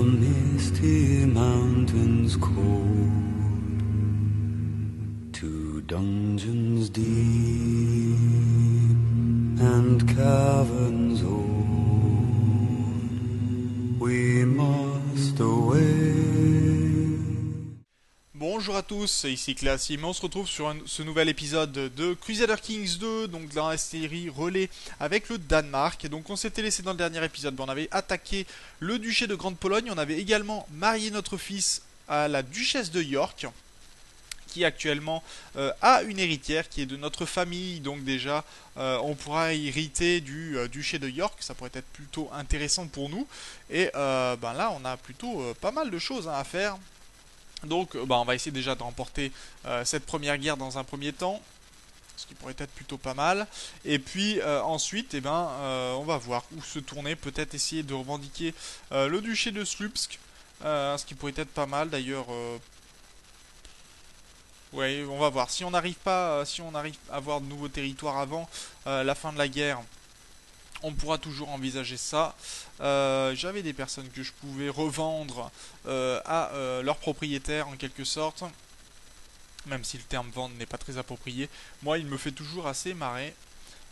misty mountains cold, to dungeons deep and caverns old, we must away. Bonjour à tous, ici Classim, on se retrouve sur ce nouvel épisode de Crusader Kings 2, donc dans la série relais avec le Danemark. Et donc on s'était laissé dans le dernier épisode, on avait attaqué le duché de Grande-Pologne, on avait également marié notre fils à la duchesse de York, qui actuellement a une héritière qui est de notre famille, donc déjà on pourra hériter du duché de York, ça pourrait être plutôt intéressant pour nous. Et là on a plutôt pas mal de choses à faire. Donc on va essayer déjà de remporter cette première guerre dans un premier temps, ce qui pourrait être plutôt pas mal. Et puis ensuite, on va voir où se tourner, peut-être essayer de revendiquer le duché de Slupsk, ce qui pourrait être pas mal d'ailleurs. Ouais, on va voir. Si on n'arrive pas, si on arrive à avoir de nouveaux territoires avant la fin de la guerre, on pourra toujours envisager ça. J'avais des personnes que je pouvais revendre à leurs propriétaires en quelque sorte. Même si le terme vendre n'est pas très approprié. Moi, il me fait toujours assez marrer.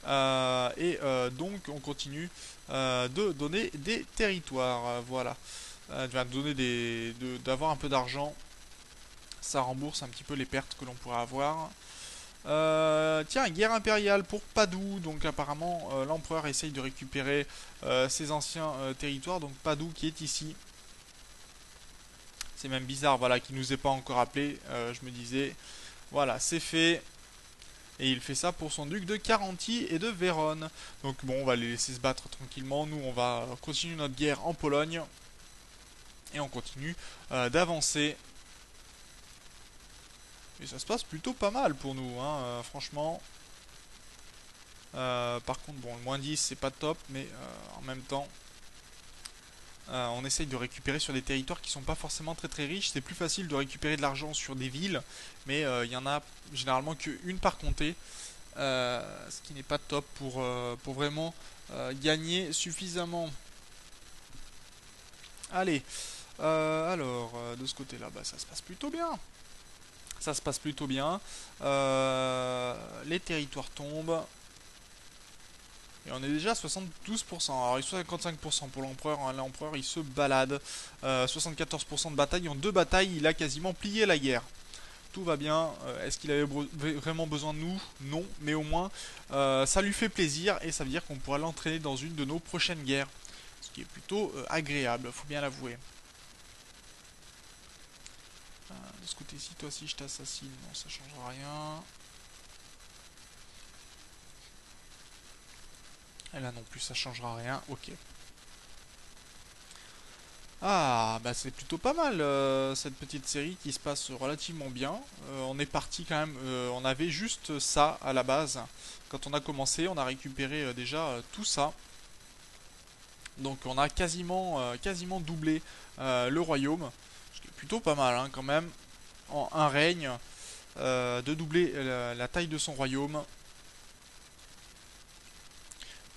Donc, on continue de donner des territoires. Voilà. D'avoir un peu d'argent. Ça rembourse un petit peu les pertes que l'on pourrait avoir. Tiens, guerre impériale pour Padoue. Donc apparemment l'empereur essaye de récupérer ses anciens territoires. Donc Padoue qui est ici. C'est même bizarre, voilà, qu'il nous ait pas encore appelé. Je me disais, voilà, c'est fait. Et il fait ça pour son duc de Carantie et de Vérone. Donc bon, on va les laisser se battre tranquillement. Nous, on va continuer notre guerre en Pologne. Et on continue d'avancer. Et ça se passe plutôt pas mal pour nous, hein, franchement. Par contre, bon, le moins 10 c'est pas top, mais en même temps, on essaye de récupérer sur des territoires qui sont pas forcément très très riches. C'est plus facile de récupérer de l'argent sur des villes, mais il y en a généralement qu'une par comté, ce qui n'est pas top pour vraiment gagner suffisamment. Allez, de ce côté-là, ça se passe plutôt bien. Ça se passe plutôt bien. Les territoires tombent. Et on est déjà à 72%. Alors il est 55% pour l'empereur. Hein. L'empereur il se balade. 74% de bataille. En deux batailles, il a quasiment plié la guerre. Tout va bien. Est-ce qu'il avait vraiment besoin de nous? Non. Mais au moins, ça lui fait plaisir. Et ça veut dire qu'on pourra l'entraîner dans une de nos prochaines guerres. Ce qui est plutôt agréable, faut bien l'avouer. De ce côté-ci, toi si je t'assassine, non, ça changera rien. Et là non plus, ça changera rien. Ok. Ah, c'est plutôt pas mal cette petite série qui se passe relativement bien. On est parti quand même, on avait juste ça à la base. Quand on a commencé, on a récupéré déjà tout ça. Donc on a quasiment doublé le royaume. Ce qui est plutôt pas mal hein, quand même. En un règne, de doubler la taille de son royaume.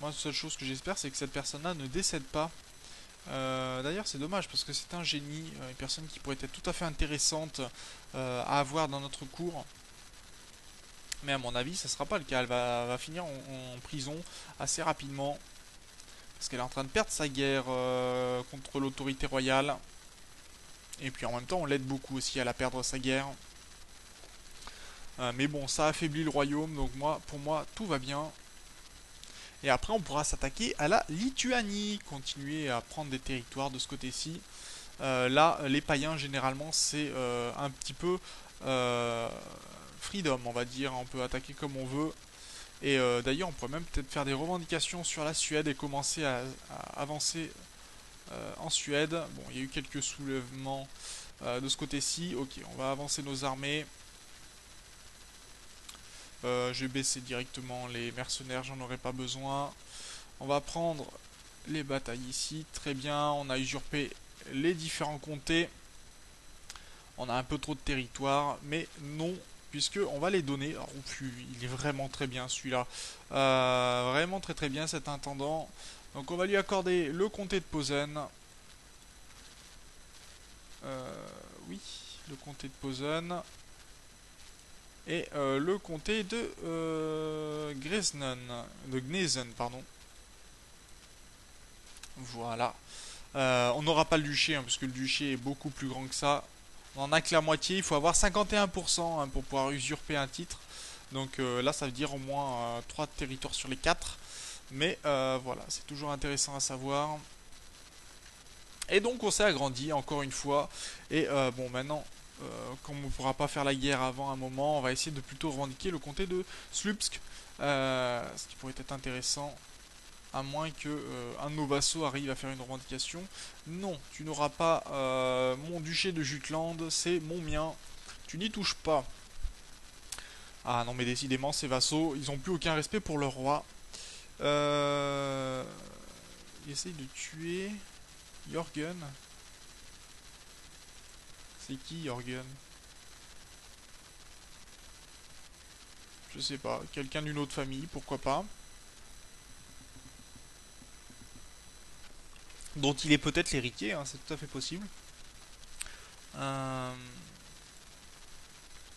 Moi, la seule chose que j'espère, c'est que cette personne-là ne décède pas. D'ailleurs, c'est dommage parce que c'est un génie, une personne qui pourrait être tout à fait intéressante à avoir dans notre cour. Mais à mon avis, ça sera pas le cas. Elle va finir en prison assez rapidement. Parce qu'elle est en train de perdre sa guerre contre l'autorité royale. Et puis en même temps, on l'aide beaucoup aussi à la perdre sa guerre. Mais bon, ça affaiblit le royaume. Donc pour moi, tout va bien. Et après, on pourra s'attaquer à la Lituanie, continuer à prendre des territoires de ce côté-ci. Là, les païens, généralement, c'est un petit peu freedom, on va dire. On peut attaquer comme on veut. Et d'ailleurs, on pourrait même peut-être faire des revendications sur la Suède et commencer à avancer en Suède. Bon, il y a eu quelques soulèvements de ce côté-ci. Ok, on va avancer nos armées. Je vais baisser directement les mercenaires, j'en aurai pas besoin. On va prendre les batailles ici, très bien. On a usurpé les différents comtés. On a un peu trop de territoire, mais non, puisque on va les donner. Alors, il est vraiment très bien celui-là. Vraiment très très bien cet intendant. Donc on va lui accorder le comté de Posen. oui, le comté de Posen et le comté de Gnesen, pardon. Voilà. On n'aura pas le duché, hein, parce que le duché est beaucoup plus grand que ça. On en a que la moitié, il faut avoir 51% hein, pour pouvoir usurper un titre. Donc là, ça veut dire au moins 3 territoires sur les 4. Mais voilà, c'est toujours intéressant à savoir. Et donc on s'est agrandi encore une fois. Et bon, maintenant, comme on ne pourra pas faire la guerre avant un moment, on va essayer de plutôt revendiquer le comté de Slupsk. Ce qui pourrait être intéressant. À moins que un de nos vassaux arrive à faire une revendication. Non, tu n'auras pas mon duché de Jutland, c'est mon mien. Tu n'y touches pas. Ah non, mais décidément, ces vassaux, ils n'ont plus aucun respect pour leur roi. Il essaye de tuer Jorgen. C'est qui Jorgen? Je sais pas, quelqu'un d'une autre famille, pourquoi pas. Dont il est peut-être l'héritier, hein, c'est tout à fait possible.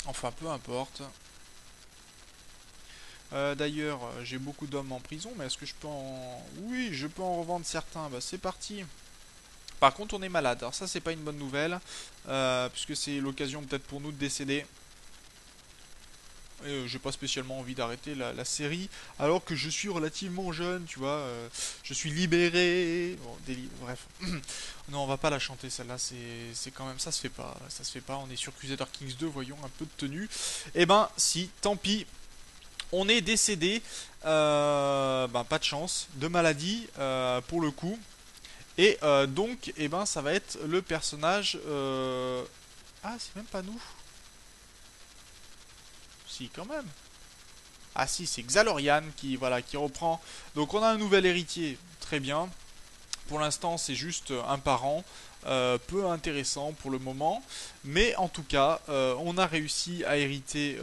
Enfin, peu importe. D'ailleurs, j'ai beaucoup d'hommes en prison, mais est-ce que je peux en... Oui, je peux en revendre certains, bah c'est parti. Par contre, on est malade, alors ça c'est pas une bonne nouvelle, puisque c'est l'occasion peut-être pour nous de décéder. Et j'ai pas spécialement envie d'arrêter la série, alors que je suis relativement jeune, tu vois, je suis libéré, bon, bref. Non, on va pas la chanter celle-là, c'est quand même, ça se fait pas, on est sur Crusader Kings 2, voyons un peu de tenue. Eh ben, si, tant pis, on est décédé, ben pas de chance, de maladie, pour le coup. Et donc, eh ben, ça va être le personnage... Ah, c'est même pas nous. Si, quand même. Ah si, c'est Xalorian qui, voilà, qui reprend. Donc on a un nouvel héritier, très bien. Pour l'instant, c'est juste un parent, peu intéressant pour le moment. Mais en tout cas, on a réussi à hériter...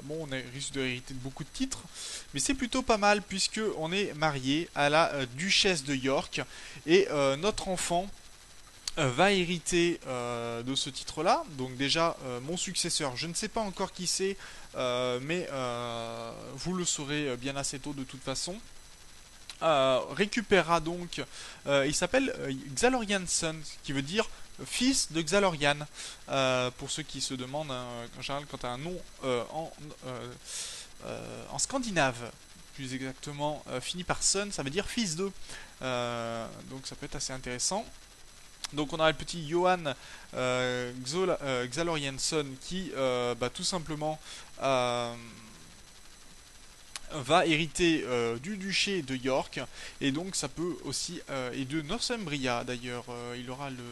bon, on a réussi à hériter de beaucoup de titres. Mais c'est plutôt pas mal puisque on est marié à la duchesse de York. Et notre enfant va hériter de ce titre-là. Donc déjà, mon successeur, je ne sais pas encore qui c'est, mais vous le saurez bien assez tôt de toute façon. Récupérera donc, il s'appelle Xalorian Son, qui veut dire fils de Xalorian. Pour ceux qui se demandent, en général, quand tu as un nom en scandinave, plus exactement, fini par Son, ça veut dire fils de. Donc ça peut être assez intéressant. Donc on a le petit Johan Xalorianson qui bah, tout simplement va hériter du duché de York et donc ça peut aussi et de Northumbria d'ailleurs il aura le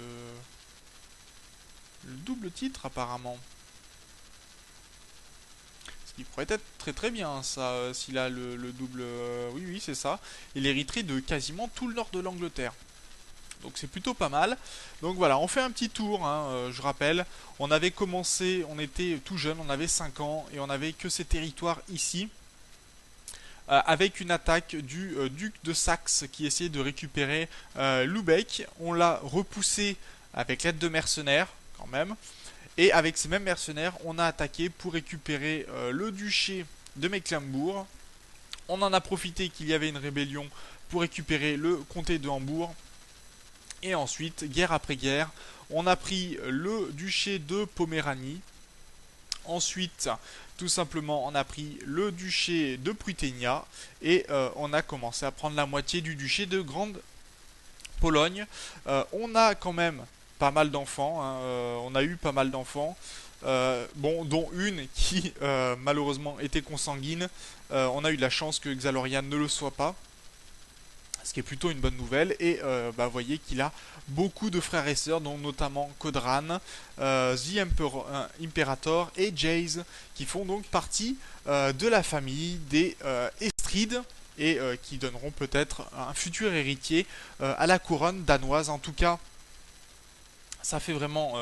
double titre apparemment, ce qui pourrait être très très bien ça s'il a le double oui oui c'est ça, il hériterait de quasiment tout le nord de l'Angleterre. Donc c'est plutôt pas mal. Donc voilà, on fait un petit tour, hein, je rappelle. On avait commencé, on était tout jeune, on avait 5 ans, et on avait que ces territoires ici. Avec une attaque du duc de Saxe qui essayait de récupérer Lübeck. On l'a repoussé avec l'aide de mercenaires, quand même. Et avec ces mêmes mercenaires, on a attaqué pour récupérer le duché de Mecklembourg. On en a profité qu'il y avait une rébellion pour récupérer le comté de Hambourg. Et ensuite, guerre après guerre, on a pris le duché de Poméranie. Ensuite, tout simplement, on a pris le duché de Pruténia. Et on a commencé à prendre la moitié du duché de Grande Pologne. On a quand même pas mal d'enfants. Hein, on a eu pas mal d'enfants. Bon, dont une qui malheureusement était consanguine. On a eu de la chance que Xalorian ne le soit pas. Ce qui est plutôt une bonne nouvelle. Et bah, vous voyez qu'il a beaucoup de frères et sœurs, dont notamment Kodran, The Imperator et Jace, qui font donc partie de la famille des Estrides et qui donneront peut-être un futur héritier à la couronne danoise. En tout cas, ça fait vraiment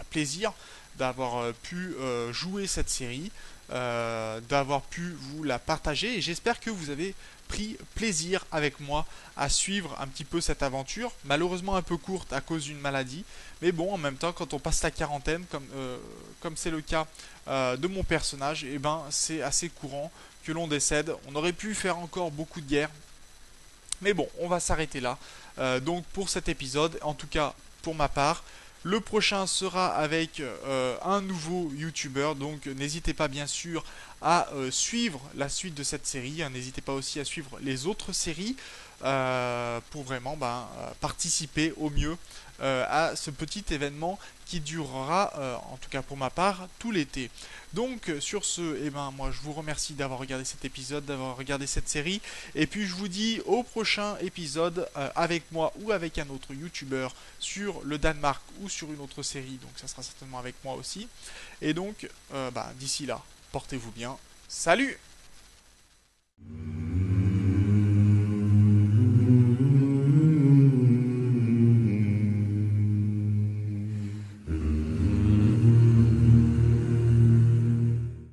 plaisir d'avoir pu jouer cette série. d'avoir pu vous la partager et j'espère que vous avez pris plaisir avec moi à suivre un petit peu cette aventure, malheureusement un peu courte à cause d'une maladie, mais bon, en même temps, quand on passe la quarantaine, comme c'est le cas de mon personnage, et ben c'est assez courant que l'on décède. On aurait pu faire encore beaucoup de guerres, mais bon, on va s'arrêter là. Donc pour cet épisode, en tout cas pour ma part, le prochain sera avec un nouveau YouTuber, donc n'hésitez pas bien sûr à suivre la suite de cette série. N'hésitez pas aussi à suivre les autres séries pour vraiment participer au mieux à ce petit événement qui durera, en tout cas pour ma part, tout l'été. Donc sur ce, eh ben, moi je vous remercie d'avoir regardé cet épisode, d'avoir regardé cette série, et puis je vous dis au prochain épisode avec moi ou avec un autre YouTuber sur le Danemark ou sur une autre série, donc ça sera certainement avec moi aussi. Et donc d'ici là, portez-vous bien. Salut!